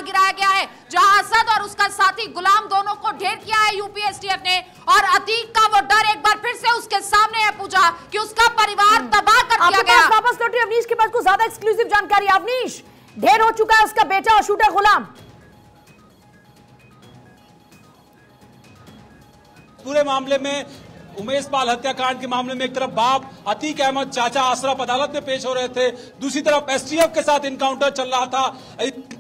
मार गिराया गया है, जहां असद और उसका साथी गुलाम दोनों को ढेर किया है यूपी एसटीएफ ने। और अतीक का वो डर एक बार फिर से उसके सामने है पूजा कि उसका परिवार तबाह कर दिया गया। वापस लौटिए अवनीश के पास, कुछ ज्यादा एक्सक्लूसिव जानकारी। अवनीश, ढेर हो चुका है उसका बेटा और शूटर गुलाम। पूरे मामले में उमेश पाल हत्याकांड के मामले में एक तरफ बाप अतीक अहमद, चाचा अशरफ अदालत में पेश हो रहे थे, दूसरी तरफ एसटीएफ के साथ इनकाउंटर चल रहा था।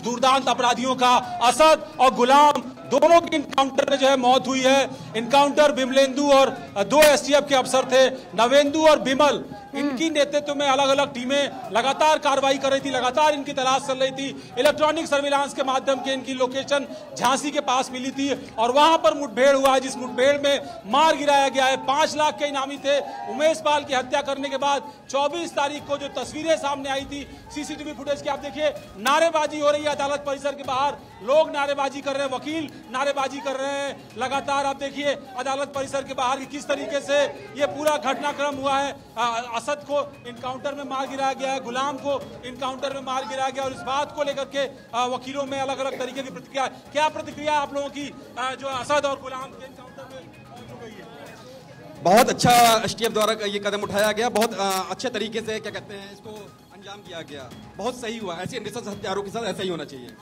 दुर्दांत अपराधियों का असद और गुलाम दोनों की इनकाउंटर में जो है मौत हुई है। इनकाउंटर विमलेंदु और दो एसटीएफ के अफसर थे, नवेंदु और बिमल। इनकी नेतृत्व में अलग अलग टीमें लगातार कार्रवाई कर रही थी, लगातार इनकी तलाश चल रही थी। इलेक्ट्रॉनिक सर्विलांस के माध्यम से इनकी लोकेशन झांसी के पास मिली थी और वहां पर मुठभेड़ हुआ है, जिस मुठभेड़ में मार गिराया गया है। 5 लाख के इनामी थे। उमेश पाल की हत्या करने के बाद 24 तारीख को जो तस्वीरें सामने आई थी सीसीटीवी फुटेज की, आप देखिए नारेबाजी हो रही है अदालत परिसर के बाहर, लोग नारेबाजी कर रहे हैं, वकील नारेबाजी कर रहे हैं लगातार। आप देखिए अदालत परिसर के बाहर किस तरीके से ये पूरा घटनाक्रम हुआ है। असद को इनकाउंटर में मार गिराया गया है, गुलाम को इनकाउंटर में मार गिराया गया और इस बात को लेकर के वकीलों में अलग अलग तरीके की प्रतिक्रिया। क्या प्रतिक्रिया आप लोगों की जो असद और गुलाम के इनकाउंटर में हो गई है? बहुत अच्छा एसटीएफ द्वारा ये कदम उठाया गया, बहुत अच्छे तरीके से क्या कहते हैं इसको अंजाम दिया गया, बहुत सही हुआ। ऐसे नृशंस हत्यारों के साथ ऐसा ही होना चाहिए।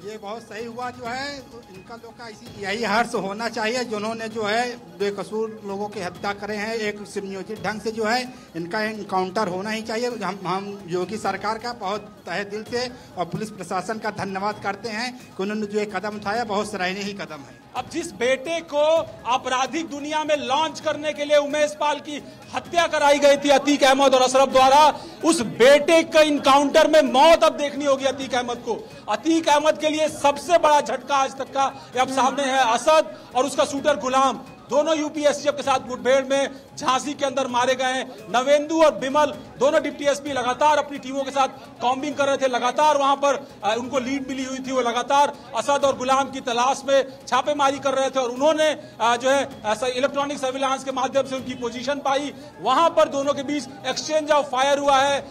ये बहुत सही हुआ जो है, इनका लोग का यही हर्ष होना चाहिए जिन्होंने जो है बेकसूर लोगों की हत्या करे हैं। एक सुनियोजित ढंग से जो है इनका इनकाउंटर होना ही चाहिए। हम योगी सरकार का बहुत तहे दिल से और पुलिस प्रशासन का धन्यवाद करते हैं कि उन्होंने जो एक कदम उठाया, बहुत सराहनीय ही कदम है। अब जिस बेटे को आपराधिक दुनिया में लॉन्च करने के लिए उमेश पाल की हत्या कराई गई थी अतीक अहमद और अशरफ द्वारा, उस बेटे का इनकाउंटर में मौत अब देखनी होगी अतीक अहमद को। अतीक अहमद के लिए सबसे बड़ा झटका आज तक का अब सामने है। असद और उसका शूटर गुलाम दोनों यूपी एसटीएफ के साथ मुठभेड़ में झांसी के अंदर मारे गए हैं। नवेंदु और बिमल दोनों डिप्टी एसपी लगातार अपनी टीमों के साथ कॉम्बिंग कर रहे थे, लगातार वहां पर उनको लीड मिली हुई थी, वो लगातार असद और गुलाम की तलाश में छापेमारी कर रहे थे और उन्होंने जो है इलेक्ट्रॉनिक सर्विलांस के माध्यम से उनकी पोजीशन पाई। वहां पर दोनों के बीच एक्सचेंज ऑफ फायर हुआ है,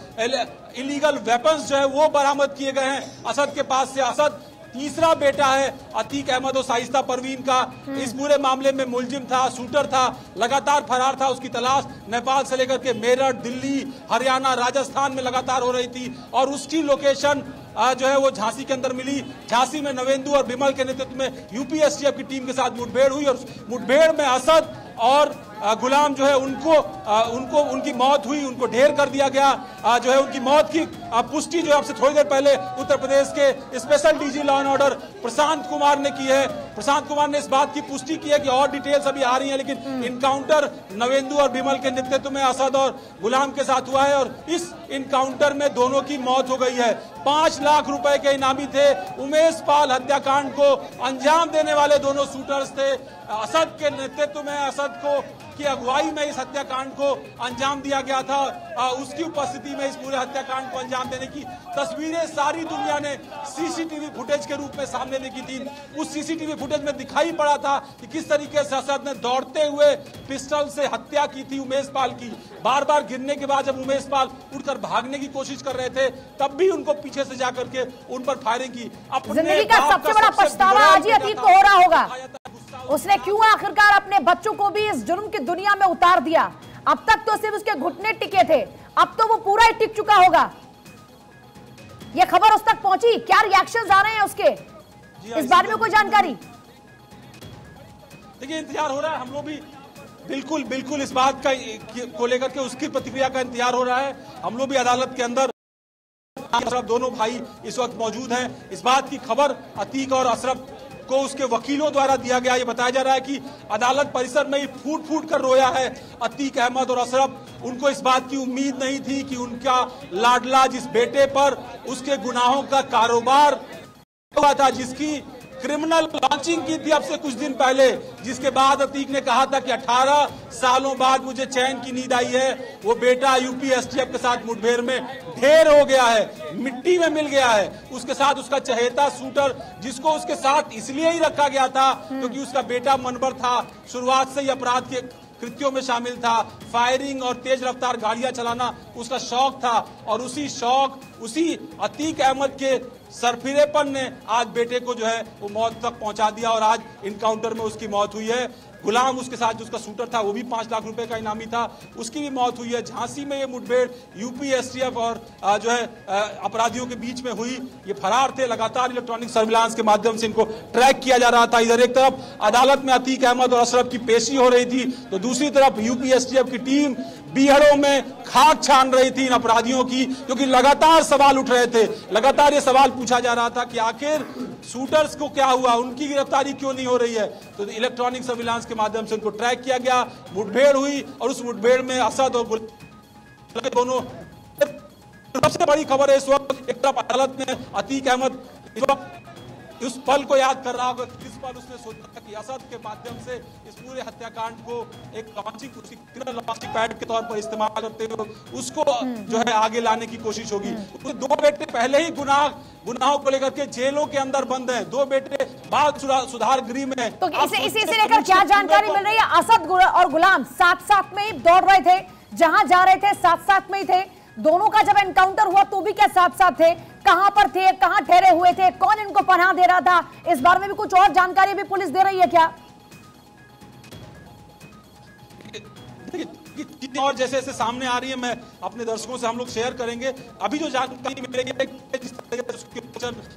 इलीगल वेपन्स जो है वो बरामद किए गए हैं असद के पास से। असद तीसरा बेटा है अतीक अहमद और साइस्ता परवीन का। इस पूरे मामले में मुलजिम था, शूटर था, लगातार फरार था। उसकी तलाश नेपाल से लेकर के मेरठ, दिल्ली, हरियाणा, राजस्थान में लगातार हो रही थी और उसकी लोकेशन जो है वो झांसी के अंदर मिली। झांसी में नवेंदु और बिमल के नेतृत्व में यूपी एसटीएफ की टीम के साथ मुठभेड़ हुई और मुठभेड़ में असद और गुलाम जो है उनको उनकी मौत हुई, उनको ढेर कर दिया गया। जो है उनकी मौत की पुष्टि जो आपसे थोड़ी देर पहले उत्तर प्रदेश के special DG law and order Prashant Kumar ने की है। प्रशांत कुमार ने इस बात की पुष्टि की है कि और डिटेल्स अभी आ रही हैं, लेकिन इनकाउंटर नवेंदु और बिमल के नेतृत्व में असद और गुलाम के साथ हुआ है और इस इनकाउंटर में दोनों की मौत हो गई है। 5 लाख रुपए के इनामी थे। उमेश पाल हत्याकांड को अंजाम देने वाले दोनों शूटर्स थे। असद के नेतृत्व में, असद को की अगुवाई में इस हत्याकांड को अंजाम दिया गया था। उसकी उपस्थिति में इस पूरे हत्याकांड को अंजाम देने की तस्वीरें सारी दुनिया ने सीसीटीवी फुटेज के रूप में सामने देखी थी। उस सीसीटीवी फुटेज में दिखाई पड़ा था कि किस तरीके से असद ने दौड़ते हुए पिस्टल से हत्या की थी उमेश पाल की। बार बार गिरने के बाद जब उमेश पाल उठकर भागने की कोशिश कर रहे थे, तब भी उनको पीछे से जाकर के उन पर फायरिंग की। जिंदगी का सबसे बड़ा पछतावा आज ही अतीक को हो रहा होगा। उसने क्यों आखिरकार अपने बच्चों को भी इस जुर्म की दुनिया में उतार दिया? अब तक तो सिर्फ उसके घुटने टिके थे, अब तो वो पूरा ही टिक चुका होगा। ये खबर उस तक पहुंची? क्या रिएक्शंस आ रहे हैं उसके, इस बारे में कोई जानकारी? देखिए इंतजार हो रहा है, हम लोग भी बिल्कुल इस बात का को लेकर के उसकी प्रतिक्रिया का इंतजार हो रहा है। हम लोग भी अदालत के अंदर दोनों भाई इस वक्त मौजूद हैं। इस बात की खबर अतीक और अशरफ को उसके वकीलों द्वारा दिया गया। ये बताया जा रहा है कि अदालत परिसर में ही फूट फूट कर रोया है अतीक अहमद और अशरफ। उनको इस बात की उम्मीद नहीं थी कि उनका लाडला जिस बेटे पर उसके गुनाहों का कारोबार हुआ था, जिसकी क्रिमिनल लॉन्चिंग की थी अब से कुछ दिन पहले, जिसके बाद अतीक ने कहा था कि 18 सालों बाद मुझे चैन की नींद आई है, वो बेटा यूपी एसटीएफ के साथ मुठभेड़ में ढेर हो गया है, मिट्टी में मिल गया है। उसके साथ उसका चहेता शूटर, जिसको उसके साथ इसलिए ही रखा गया था क्योंकि उसका बेटा मनवर था, शुरुआत से ही अपराध के कृत्यों में शामिल था, फायरिंग और तेज रफ्तार गाड़ियां चलाना उसका शौक था और उसी अतीक अहमद के सरफिरेपन ने आज बेटे को जो है वो मौत तक पहुंचा दिया और आज इनकाउंटर में उसकी मौत हुई है। गुलाम उसके साथ जो उसका शूटर था वो भी 5 लाख रुपए का इनामी था, उसकी भी मौत हुई है। झांसी में ये मुठभेड़ यूपी एसटीएफ और जो है अपराधियों के बीच में हुई। ये फरार थे, लगातार इलेक्ट्रॉनिक सर्विलांस के माध्यम से इनको ट्रैक किया जा रहा था। इधर एक तरफ अदालत में अतीक अहमद और अशरफ की पेशी हो रही थी, तो दूसरी तरफ यूपी एसटीएफ की टीम बीहड़ों में खाक छान रही थी इन अपराधियों की, क्योंकि लगातार सवाल उठ रहे थे। लगातार ये सवाल पूछा जा रहा था कि आखिर शूटर्स को क्या हुआ, उनकी गिरफ्तारी क्यों नहीं हो रही है। तो इलेक्ट्रॉनिक सर्विलांस के माध्यम से उनको ट्रैक किया गया, मुठभेड़ हुई और उस मुठभेड़ में असद और दोनों। सबसे बड़ी खबर है इस वक्त, एक तरफ अदालत में अतीक अहमद इस वक्त उस पल को याद कर रहा होगा, किस पल उसने सोचा कि असद के माध्यम से इस पूरे हत्याकांड को एक लॉन्चिंग पैड के तौर पर इस्तेमाल करते हुए उसको जो है आगे लाने की कोशिश होगी। उसके 2 बेटे पहले ही गुनाहों को लेकर के जेलों के अंदर बंद हैं, 2 बेटे बाल सुधार गृह में। तो इसे लेकर क्या जानकारी मिल रही है? असद और गुलाम साथ साथ में ही दौड़ रहे थे, जहां जा रहे थे साथ साथ में ही थे। दोनों का जब एनकाउंटर हुआ तो भी क्या साथ साथ थे? कहां पर थे, कहां ठहरे हुए थे, कौन इनको पनाह दे रहा था? इस बारे में भी कुछ और जानकारी भी पुलिस दे रही है क्या? और जैसे जैसे सामने आ रही है मैं अपने दर्शकों से हम लोग शेयर करेंगे। अभी जो जानकारी मिलेगी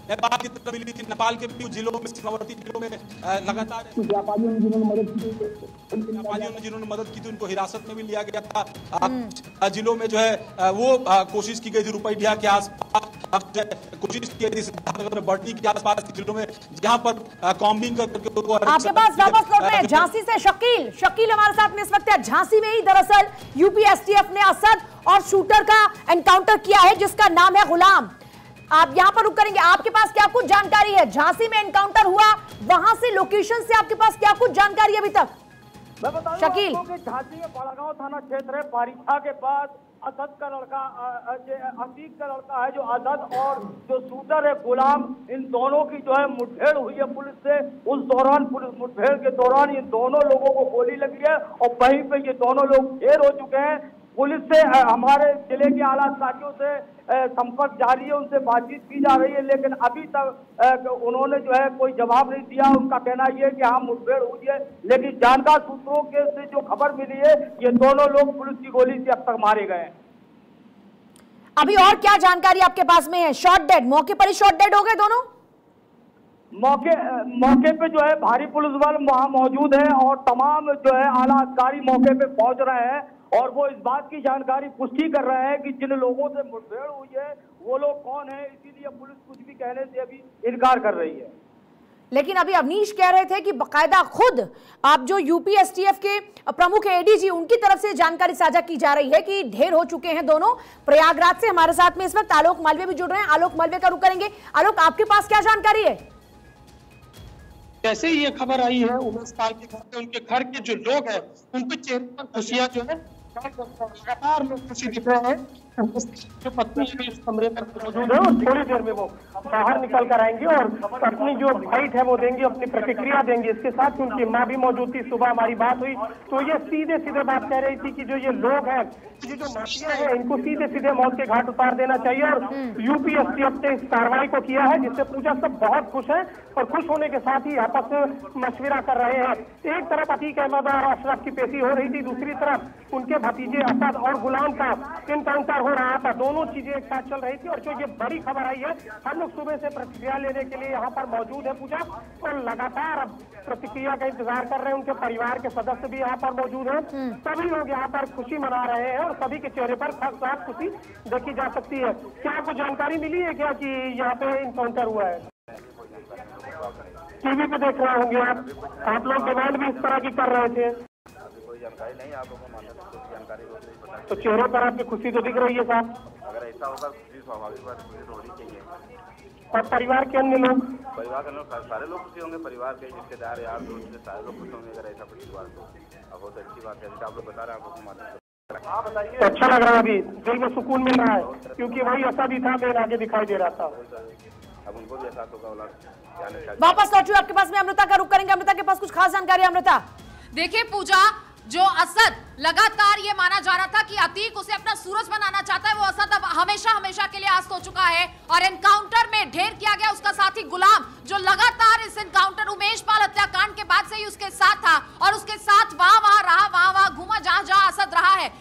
नेपाल की तरफ मिली थी, नेपाल के भी जिलों में, सीमावर्ती जिलों में लगातार व्यापारियों ने जिन्होंने मदद की थी उनको हिरासत में भी लिया गया था। जिलों में जो है वो कोशिश की गई थी रुपैया के आसपास, कोशिश की गई थी बढ़नी के आसपास के जिलों में जहां पर कॉम्बिंग करके। आपके पास वापस लौट रहे हैं झांसी से शकील हमारे साथ में इस वक्त है। झांसी में ही दरअसल यूपी एसटीएफ ने असद और शूटर का एनकाउंटर किया है जिसका नाम है गुलाम। आप यहां पर रुक करेंगे, आपके पास क्या कुछ जानकारी है? झांसी में एनकाउंटर हुआ, वहां से लोकेशन से आपके पास क्या कुछ जानकारी अभी तक? मैं बता रहा हूं कि झांसी में बड़गांव थाना क्षेत्र है, पारीछा के पास असद का लड़का अतीक का लड़का है जो असद और जो शूटर है गुलाम, इन दोनों की जो है मुठभेड़ हुई है पुलिस से। उस दौरान पुलिस मुठभेड़ के दौरान इन दोनों लोगों को गोली लगी है और वहीं पे ये दोनों लोग ढेर हो चुके हैं। पुलिस से हमारे जिले के आला अधिकारियों से संपर्क जारी है, उनसे बातचीत की जा रही है, लेकिन अभी तक उन्होंने जो है कोई जवाब नहीं दिया। उनका कहना यह है कि हाँ मुठभेड़ हुई है, लेकिन जानकार सूत्रों के से जो खबर मिली है ये दोनों लोग पुलिस की गोली से अब तक मारे गए हैं। अभी और क्या जानकारी आपके पास में है? शॉट डेड, मौके पर ही शॉट डेड हो गए दोनों? मौके पे जो है भारी पुलिस बल वहां मौजूद है और तमाम जो है आला अधिकारी मौके पे पहुंच रहे हैं और वो इस बात की जानकारी पुष्टि कर रहे हैं कि जिन लोगों से मुठभेड़ हुई है वो लोग कौन है। इसीलिए पुलिस कुछ भी कहने से अभी इनकार कर रही है। लेकिन अभी अवनीश कह रहे थे कि बकायदा खुद आप जो यूपी एसटीएफ के प्रमुख एडीजी उनकी तरफ से जानकारी साझा की जा रही है कि ढेर हो चुके हैं दोनों। प्रयागराज से हमारे साथ में इस वक्त आलोक मालवीय भी जुड़ रहे हैं। आलोक मालवीय का रुख करेंगे। आलोक, आपके पास क्या जानकारी है? जैसे ही ये खबर आई है उमेश पाल के घर पे, उनके घर के जो लोग हैं उनके चेहरे पर खुशियां जो है लगातार लोग खुशी दिख रहे हैं। जो पत्नी इस कमरे में मौजूद है थोड़ी देर में वो बाहर निकल कर आएंगे और अपनी जो फाइट है वो देंगे, अपनी प्रतिक्रिया देंगे। इसके साथ उनकी माँ भी मौजूद थी। सुबह हमारी बात हुई तो ये सीधे सीधे बात कह रही थी कि जो ये लोग हैं, ये जो माफिया है, इनको सीधे सीधे मौत के घाट उतार देना चाहिए। और यूपी एसटीएफ ने इस कार्रवाई को किया है जिससे पूजा सब बहुत खुश है और खुश होने के साथ ही आपस में मशविरा कर रहे हैं। एक तरफ अतीक अहमद और अशरफ की पेशी हो रही थी, दूसरी तरफ उनके भतीजे असद और गुलाम का इनकाउंटर हो रहा था। दोनों चीजें एक साथ चल रही थी और जो ये बड़ी खबर आई है, हम लोग सुबह से प्रतिक्रिया लेने के लिए यहाँ पर मौजूद है पूजा और लगातार अब प्रतिक्रिया का इंतजार कर रहे हैं। उनके परिवार के सदस्य भी यहाँ पर मौजूद हैं। सभी लोग यहाँ पर खुशी मना रहे हैं और सभी के चेहरे पर साफ खुशी देखी जा सकती है। क्या आपको जानकारी मिली है क्या कि यहाँ पे इनकाउंटर हुआ है? टीवी पे देख रहे होंगे आप लोग डिमांड भी इस तरह की कर रहे थे। जानकारी नहीं, आप लोगों को जानकारी तो चेहरे पर आपकी खुशी तो दिख रही है साहब। अगर ऐसा होगा खुशी स्वाभाविक बात, खुशी तो होनी चाहिए। और परिवार के अन्य लोग, परिवार के लोग सारे लोग खुशी होंगे, परिवार के रिश्तेदार यार दोस्त सारे लोग खुश होंगे अगर ऐसा कुछ हुआ तो। अब बहुत अच्छी बात है, आप लोग बता रहे हैं, आपको मालूम। हाँ बताइए। अच्छा लग रहा है, अभी दिल में सुकून मिल रहा है क्योंकि वही ऐसा भी था मेरे आगे दिखाई दे रहा था। अब उनको भी एहसास होगा। वापस लौटू आपके पास में अमृता का रुख करेंगे। अमृता के पास कुछ खास जानकारी। अमृता, देखिए पूजा, जो असद लगातार ये माना जा रहा था कि अतीक उसे अपना सूरज बनाना चाहता है, वो असद अब हमेशा हमेशा के लिए आस्त हो चुका है और एनकाउंटर में ढेर किया गया उसका साथी गुलाम, जो लगातार इस एनकाउंटर उमेश पाल हत्याकांड के बाद से ही उसके साथ था और उसके साथ वहां रहा, वहां घूमा जहां जहां असद रहा है।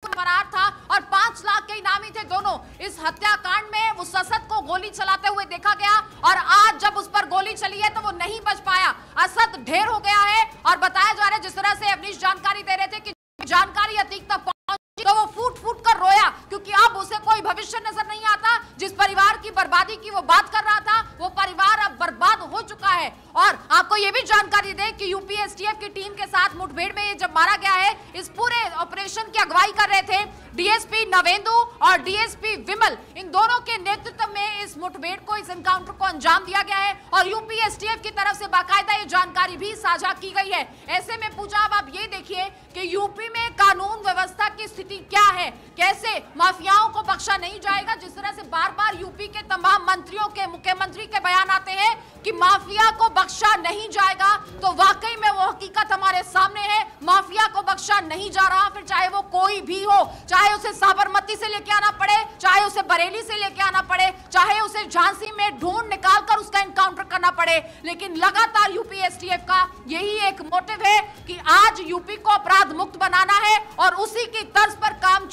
फरार था और 5 लाख के इनामी थे दोनों। इस हत्याकांड में उस असद को गोली चलाते हुए देखा गया और आज जब उस पर गोली चली है तो वो नहीं बच पाया। असद ढेर हो गया है और बताया जा रहा है, जिस तरह से अवनीश जानकारी दे रहे थे कि जानकारी अतीक तक पहुंची तो वो फूट फूट कर रोया, क्योंकि अब उसे कोई भविष्य नजर नहीं आता। जिस परिवार की बर्बादी की वो बात कर रहा था, वो परिवार अब बर्बाद हो चुका है। और आपको ये भी जानकारी दें कि यूपी एसटीएफ की टीम के साथ मुठभेड़ में ये जब मारा गया है, इस पूरे ऑपरेशन की अगुवाई कर रहे थे डीएसपी नवेंदु और डीएसपी विमल। इन दोनों के नेतृत्व में इस मुठभेड़ को, इस एनकाउंटर को अंजाम दिया गया है और यूपी एसटीएफ की तरफ से बाकायदा ये जानकारी भी साझा की गई है। ऐसे में पूजा, अब आप ये देखिए कि यूपी में कानून व्यवस्था की स्थिति क्या है, कैसे माफियाओं को बख्शा नहीं जाएगा। जिस तरह से बार बार यूपी के तमाम मंत्रियों के, मुख्यमंत्री के बयान आते हैं कि माफिया को बख्शा नहीं जाएगा, तो वाकई में वो हकीकत हमारे सामने है। माफिया को बख्शा नहीं जा रहा, फिर चाहे वो कोई भी हो, चाहे उसे साबरमती से लेके आना पड़े, चाहे उसे बरेली से लेके आना पड़े, चाहे उसे झांसी में ढूंढ निकालकर उसका एनकाउंटर करना पड़े। लेकिन लगातार यूपी एसटीएफ का यही एक मोटिव है कि आज यूपी को अपराध मुक्त बनाना है और उसी की तर्ज पर काम